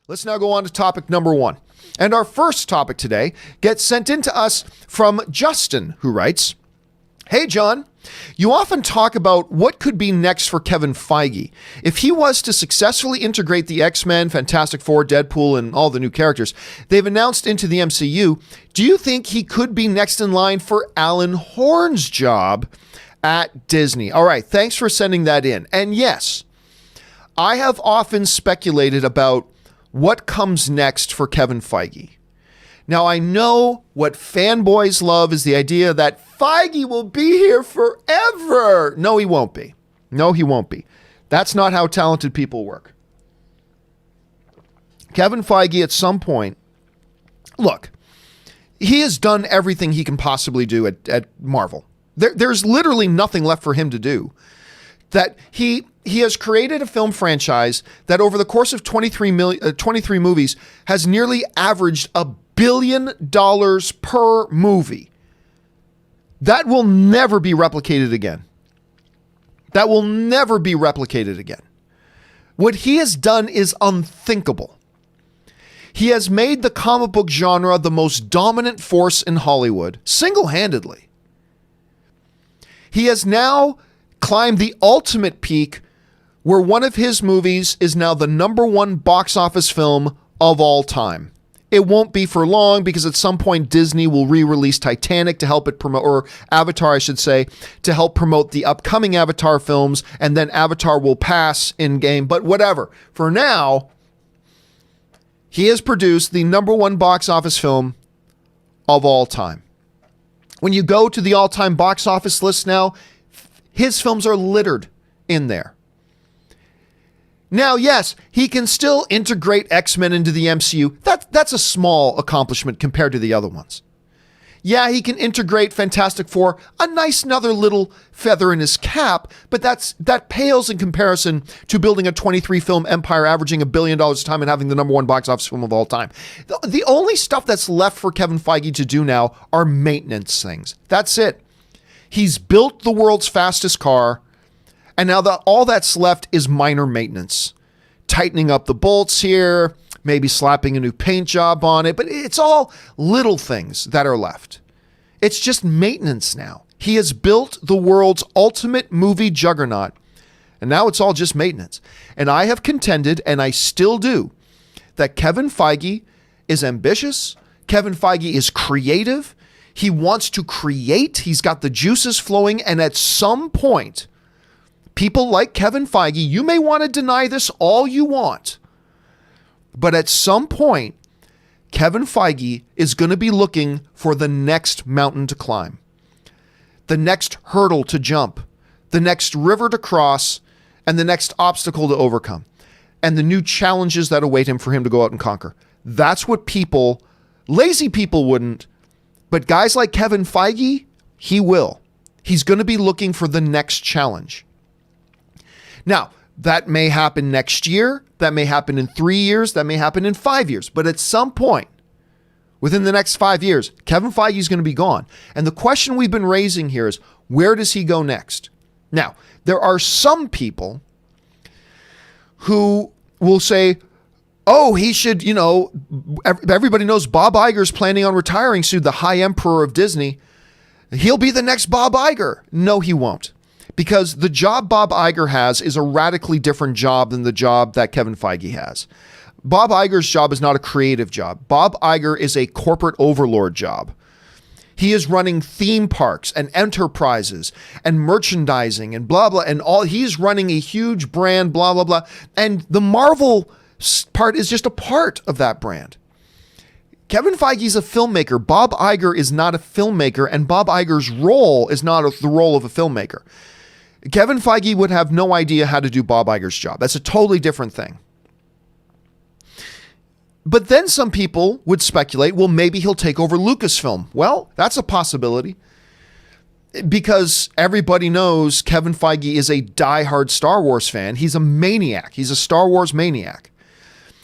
Let's now go on to topic number one. And our first topic today gets sent in to us from Justin, who writes, "Hey, John, you often talk about what could be next for Kevin Feige. If he was to successfully integrate the X-Men, Fantastic Four, Deadpool, and all the new characters they've announced into the MCU, do you think he could be next in line for Alan Horn's job at Disney?" All right, thanks for sending that in. And yes, I have often speculated about what comes next for Kevin Feige. Now, I know what fanboys love is the idea that Feige will be here forever. No, he won't be. No, he won't be. That's not how talented people work. Kevin Feige, at some point, look, he has done everything he can possibly do at Marvel. There's literally nothing left for him to do. That he has created a film franchise that over the course of 23 movies has nearly averaged $1 billion per movie. That will never be replicated again. That will never be replicated again. What he has done is unthinkable. He has made the comic book genre the most dominant force in Hollywood, single-handedly. He has now climbed the ultimate peak where one of his movies is now the #1 box office film of all time. It won't be for long because at some point Disney will re-release Titanic to help it promote, or Avatar, I should say, to help promote the upcoming Avatar films, and then Avatar will pass in game, but whatever. For now, he has produced the #1 box office film of all time. When you go to the all-time box office list now, his films are littered in there. Now, yes, he can still integrate X-Men into the MCU. That's a small accomplishment compared to the other ones. Yeah, he can integrate Fantastic Four, a nice another little feather in his cap, but that pales in comparison to building a 23-film empire averaging $1 billion a time and having the #1 box office film of all time. The only stuff that's left for Kevin Feige to do now are maintenance things. That's it. He's built the world's fastest car, and now all that's left is minor maintenance. Tightening up the bolts here, maybe slapping a new paint job on it, but it's all little things that are left. It's just maintenance now. He has built the world's ultimate movie juggernaut, and now it's all just maintenance. And I have contended, and I still do, that Kevin Feige is ambitious. Kevin Feige is creative. He wants to create. He's got the juices flowing, and at some point, people like Kevin Feige, you may want to deny this all you want, but at some point, Kevin Feige is going to be looking for the next mountain to climb, the next hurdle to jump, the next river to cross, and the next obstacle to overcome, and the new challenges that await him for him to go out and conquer. That's what lazy people wouldn't, but guys like Kevin Feige, he will. He's going to be looking for the next challenge. Now, that may happen next year, that may happen in 3 years, that may happen in 5 years, but at some point, within the next 5 years, Kevin Feige is going to be gone. And the question we've been raising here is, where does he go next? Now, there are some people who will say, oh, he should, everybody knows Bob Iger's planning on retiring soon, the High Emperor of Disney. He'll be the next Bob Iger. No, he won't. Because the job Bob Iger has is a radically different job than the job that Kevin Feige has. Bob Iger's job is not a creative job. Bob Iger is a corporate overlord job. He is running theme parks and enterprises and merchandising and blah, blah, and all. He's running a huge brand, blah, blah, blah. And the Marvel part is just a part of that brand. Kevin Feige's a filmmaker. Bob Iger is not a filmmaker, and Bob Iger's role is not the role of a filmmaker. Kevin Feige would have no idea how to do Bob Iger's job. That's a totally different thing. But then some people would speculate, well, maybe he'll take over Lucasfilm. Well, that's a possibility. Because everybody knows Kevin Feige is a diehard Star Wars fan. He's a maniac. He's a Star Wars maniac.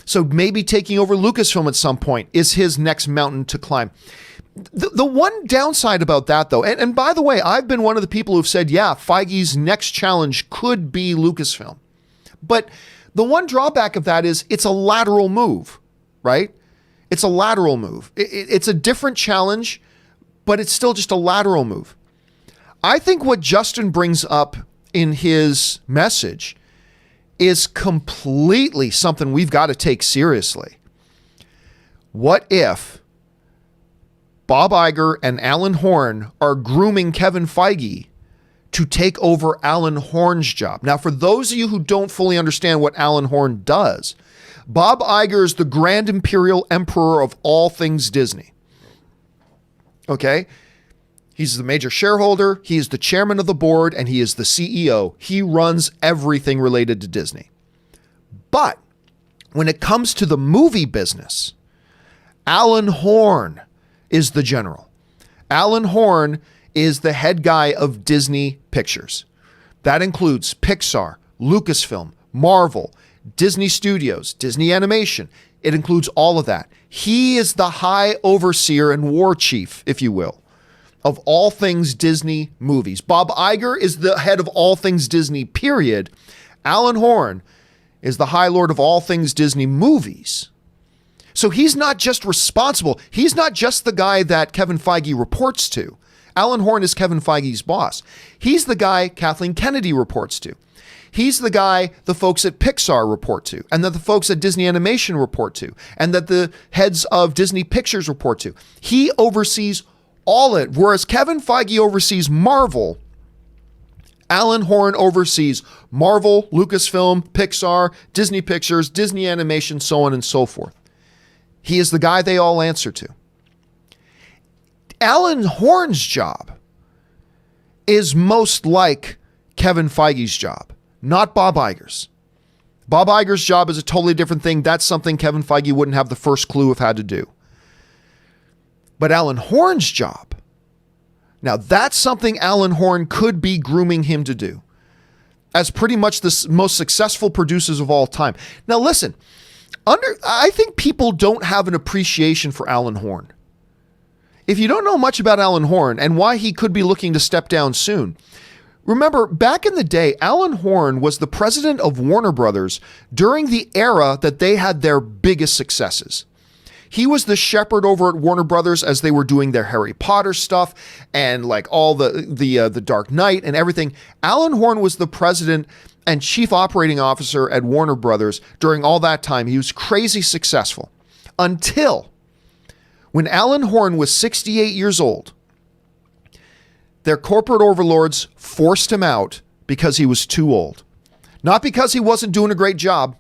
So maybe taking over Lucasfilm at some point is his next mountain to climb. The one downside about that, though, and by the way, I've been one of the people who've said, yeah, Feige's next challenge could be Lucasfilm. But The one drawback of that is it's a lateral move, right? It's a lateral move. It's a different challenge, but it's still just a lateral move. I think what Justin brings up in his message is completely something we've got to take seriously. What if Bob Iger and Alan Horn are grooming Kevin Feige to take over Alan Horn's job? Now, for those of you who don't fully understand what Alan Horn does, Bob Iger is the Grand Imperial Emperor of all things Disney. Okay? He's the major shareholder, he is the chairman of the board, and he is the CEO. He runs everything related to Disney. But when it comes to the movie business, Alan Horn is the general. Alan Horn is the head guy of Disney Pictures. That includes Pixar, Lucasfilm, Marvel, Disney Studios, Disney Animation. It includes all of that. He is the high overseer and war chief, if you will, of all things Disney movies. Bob Iger is the head of all things Disney, period. Alan Horn is the high lord of all things Disney movies. So he's not just responsible. He's not just the guy that Kevin Feige reports to. Alan Horn is Kevin Feige's boss. He's the guy Kathleen Kennedy reports to. He's the guy the folks at Pixar report to, and that the folks at Disney Animation report to, and that the heads of Disney Pictures report to. He oversees all it. Whereas Kevin Feige oversees Marvel, Alan Horn oversees Marvel, Lucasfilm, Pixar, Disney Pictures, Disney Animation, so on and so forth. He is the guy they all answer to. Alan Horn's job is most like Kevin Feige's job, not Bob Iger's. Bob Iger's job is a totally different thing. That's something Kevin Feige wouldn't have the first clue of how to do. But Alan Horn's job, now that's something Alan Horn could be grooming him to do, as pretty much the most successful producers of all time. Now listen, I think people don't have an appreciation for Alan Horn. If you don't know much about Alan Horn and why he could be looking to step down soon, remember, back in the day, Alan Horn was the president of Warner Brothers during the era that they had their biggest successes. He was the shepherd over at Warner Brothers as they were doing their Harry Potter stuff and like all the Dark Knight and everything. Alan Horn was the president and chief operating officer at Warner Brothers during all that time. He was crazy successful until when Alan Horn was 68 years old. Their corporate overlords forced him out because he was too old. Not because he wasn't doing a great job,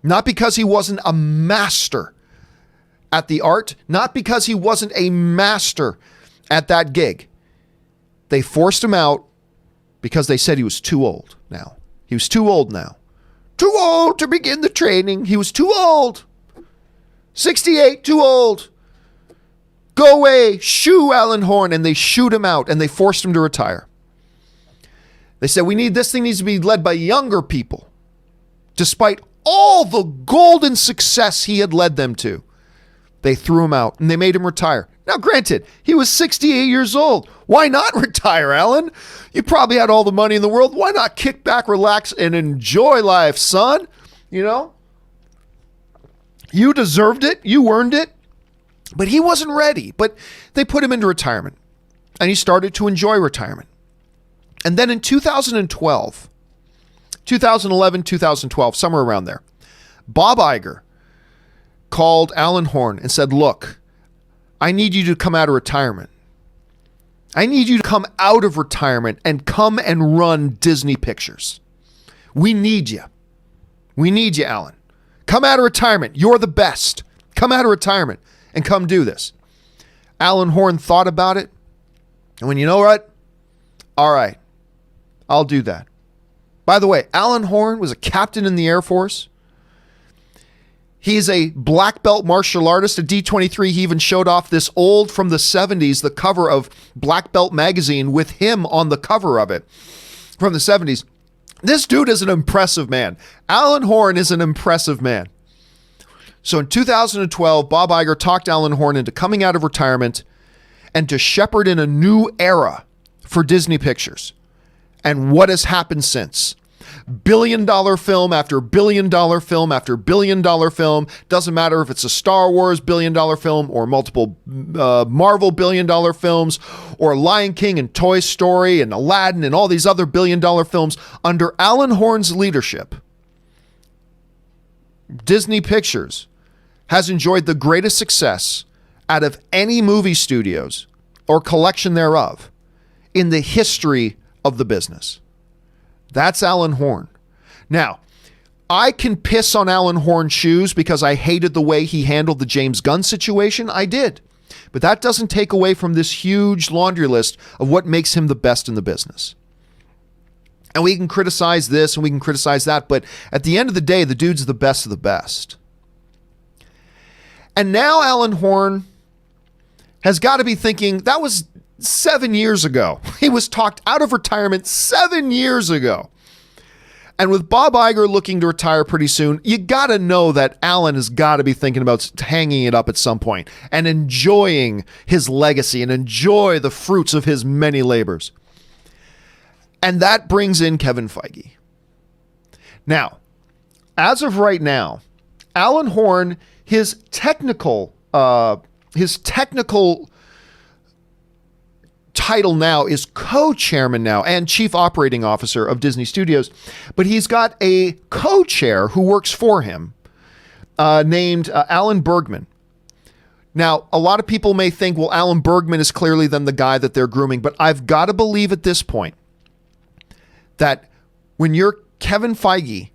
not because he wasn't a master at the art, not because he wasn't a master at that gig. They forced him out because they said he was too old now. He was too old now. Too old to begin the training. He was too old. 68, too old. Go away, shoo Alan Horn. And they shoot him out and they forced him to retire. They said, this thing needs to be led by younger people. Despite all the golden success he had led them to. They threw him out and they made him retire. Now, granted, he was 68 years old. Why not retire, Alan? You probably had all the money in the world. Why not kick back, relax, and enjoy life, son? You know? You deserved it. You earned it. But he wasn't ready. But they put him into retirement. And he started to enjoy retirement. And then in 2012, 2011, 2012, somewhere around there, Bob Iger called Alan Horn and said, look, I need you to come out of retirement. I need you to come out of retirement and come and run Disney Pictures. We need you. We need you, Alan. Come out of retirement. You're the best. Come out of retirement and come do this. Alan Horn thought about it. And when you know what? All right, I'll do that. By the way, Alan Horn was a captain in the Air Force. He's a black belt martial artist at D23. He even showed off this old from the 70s, the cover of Black Belt magazine with him on the cover of it from the 70s. This dude is an impressive man. Alan Horn is an impressive man. So in 2012, Bob Iger talked Alan Horn into coming out of retirement and to shepherd in a new era for Disney Pictures. And what has happened since? billion-dollar film after billion-dollar film after billion-dollar film. Doesn't matter if it's a Star Wars billion-dollar film or multiple Marvel billion-dollar films or Lion King and Toy Story and Aladdin and all these other billion-dollar films. Under Alan Horn's leadership, Disney Pictures has enjoyed the greatest success out of any movie studios or collection thereof in the history of the business. That's Alan Horn. Now, I can piss on Alan Horn's shoes because I hated the way he handled the James Gunn situation. I did. But that doesn't take away from this huge laundry list of what makes him the best in the business. And we can criticize this and we can criticize that, but at the end of the day, the dude's the best of the best. And now Alan Horn has got to be thinking, that was 7 years ago. He was talked out of retirement 7 years ago. And with Bob Iger looking to retire pretty soon, you got to know that Alan has got to be thinking about hanging it up at some point and enjoying his legacy and enjoy the fruits of his many labors. And that brings in Kevin Feige. Now, as of right now, Alan Horn, his technical title now is co-chairman now and chief operating officer of Disney Studios, but he's got a co-chair who works for him named Alan Bergman. Now, a lot of people may think, well, Alan Bergman is clearly then the guy that they're grooming, but I've got to believe at this point that when you're Kevin Feige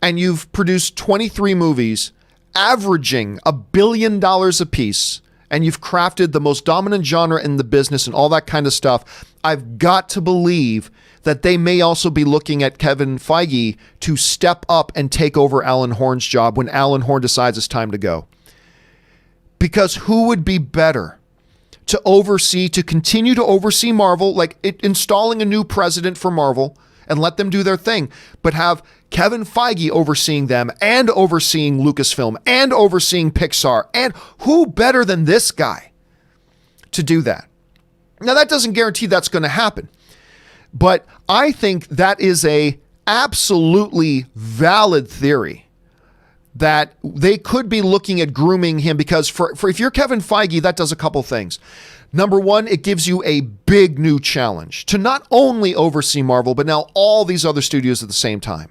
and you've produced 23 movies averaging $1 billion a piece, and you've crafted the most dominant genre in the business and all that kind of stuff, I've got to believe that they may also be looking at Kevin Feige to step up and take over Alan Horn's job when Alan Horn decides it's time to go. Because who would be better to continue to oversee Marvel, like installing a new president for Marvel and let them do their thing, but have Kevin Feige overseeing them and overseeing Lucasfilm and overseeing Pixar, and who better than this guy to do that? Now, that doesn't guarantee that's going to happen, but I think that is a absolutely valid theory that they could be looking at grooming him, because for if you're Kevin Feige, that does a couple things. Number one, it gives you a big new challenge to not only oversee Marvel, but now all these other studios at the same time.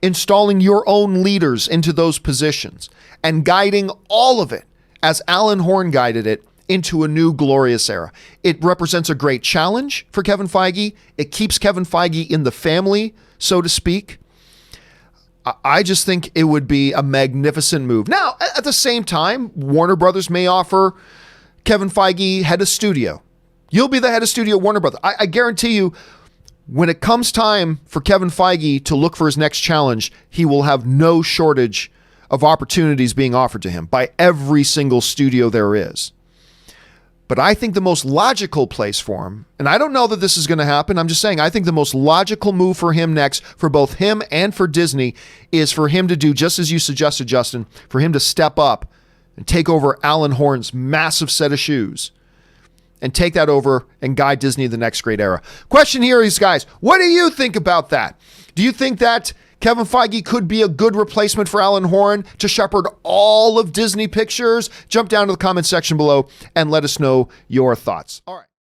Installing your own leaders into those positions and guiding all of it, as Alan Horn guided it, into a new glorious era. It represents a great challenge for Kevin Feige. It keeps Kevin Feige in the family, so to speak. I just think it would be a magnificent move. Now, at the same time, Warner Brothers may offer Kevin Feige head of studio. You'll be the head of studio at Warner Brothers. I guarantee you, when it comes time for Kevin Feige to look for his next challenge, he will have no shortage of opportunities being offered to him by every single studio there is. But I think the most logical place for him, and I don't know that this is going to happen, I'm just saying, I think the most logical move for him next, for both him and for Disney, is for him to do, just as you suggested, Justin, for him to step up and take over Alan Horn's massive set of shoes and take that over and guide Disney in the next great era. Question here is, guys, what do you think about that? Do you think that Kevin Feige could be a good replacement for Alan Horn to shepherd all of Disney Pictures? Jump down to the comment section below and let us know your thoughts. All right.